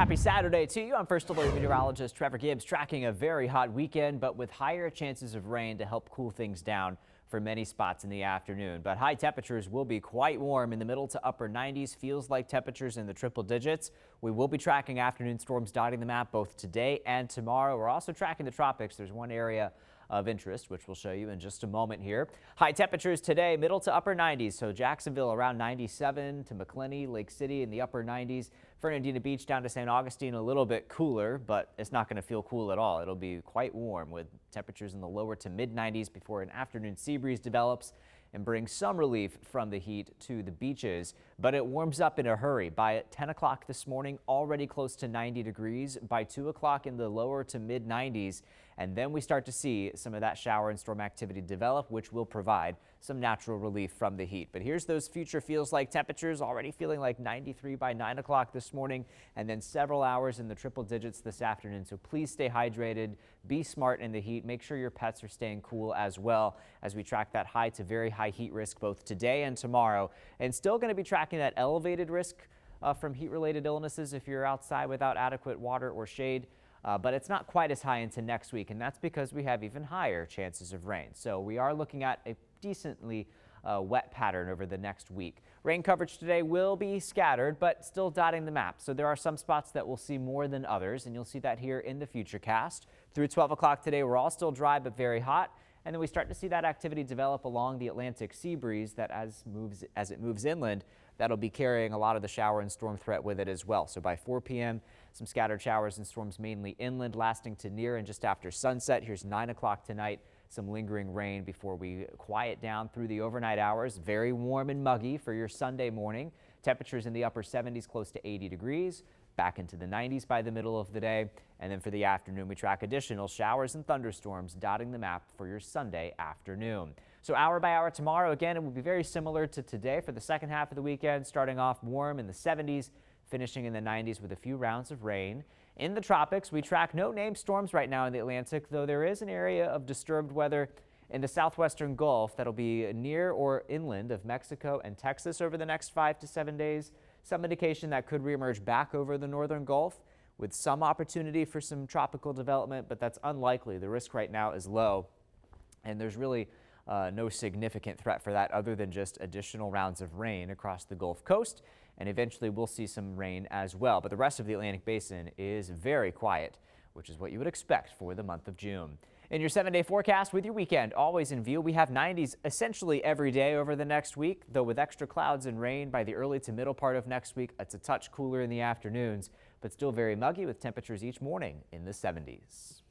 Happy Saturday to you. I'm First Alert Meteorologist Trevor Gibbs, tracking a very hot weekend, but with higher chances of rain to help cool things down for many spots in the afternoon. But high temperatures will be quite warm in the middle to upper 90s. Feels like temperatures in the triple digits. We will be tracking afternoon storms dotting the map both today and tomorrow. We're also tracking the tropics. There's one area of interest, which we'll show you in just a moment here. High temperatures today, middle to upper 90s. So Jacksonville around 97, to McClenny, Lake City in the upper 90s. Fernandina Beach down to St. Augustine, a little bit cooler, but it's not going to feel cool at all. It'll be quite warm with temperatures in the lower to mid 90s before an afternoon sea breeze develops and brings some relief from the heat to the beaches. But it warms up in a hurry. By 10 o'clock this morning, already close to 90 degrees. By 2 o'clock in the lower to mid 90s. And then we start to see some of that shower and storm activity develop, which will provide some natural relief from the heat. But here's those future feels like temperatures, already feeling like 93 by 9 o'clock this morning, and then several hours in the triple digits this afternoon. So please stay hydrated, be smart in the heat, make sure your pets are staying cool as well as we track that high to very high heat risk both today and tomorrow. And still going to be tracking that elevated risk from heat-related illnesses if you're outside without adequate water or shade. But it's not quite as high into next week, and that's because we have even higher chances of rain. So we are looking at a decently wet pattern over the next week. Rain coverage today will be scattered, but still dotting the map. So there are some spots that we'll see more than others, and you'll see that here in the Futurecast. Through 12 o'clock today, we're all still dry but very hot. And then we start to see that activity develop along the Atlantic sea breeze that as it moves inland, that'll be carrying a lot of the shower and storm threat with it as well. So by 4 p.m., some scattered showers and storms mainly inland, lasting to near and just after sunset. Here's 9 o'clock tonight. Some lingering rain before we quiet down through the overnight hours. Very warm and muggy for your Sunday morning. Temperatures in the upper 70s, close to 80 degrees. Back into the 90s by the middle of the day. And then for the afternoon, we track additional showers and thunderstorms dotting the map for your Sunday afternoon. So hour by hour tomorrow, again, it will be very similar to today for the second half of the weekend, starting off warm in the 70s, finishing in the 90s with a few rounds of rain. In the tropics, we track no named storms right now in the Atlantic, though there is an area of disturbed weather in the southwestern Gulf that'll be near or inland of Mexico and Texas over the next 5 to 7 days. Some indication that could reemerge back over the northern Gulf with some opportunity for some tropical development, but that's unlikely. The risk right now is low, and there's really no significant threat for that other than just additional rounds of rain across the Gulf Coast, and eventually we'll see some rain as well. But the rest of the Atlantic Basin is very quiet, which is what you would expect for the month of June. In your 7-day forecast with your weekend always in view, we have 90s essentially every day over the next week, though with extra clouds and rain by the early to middle part of next week. It's a touch cooler in the afternoons, but still very muggy with temperatures each morning in the 70s.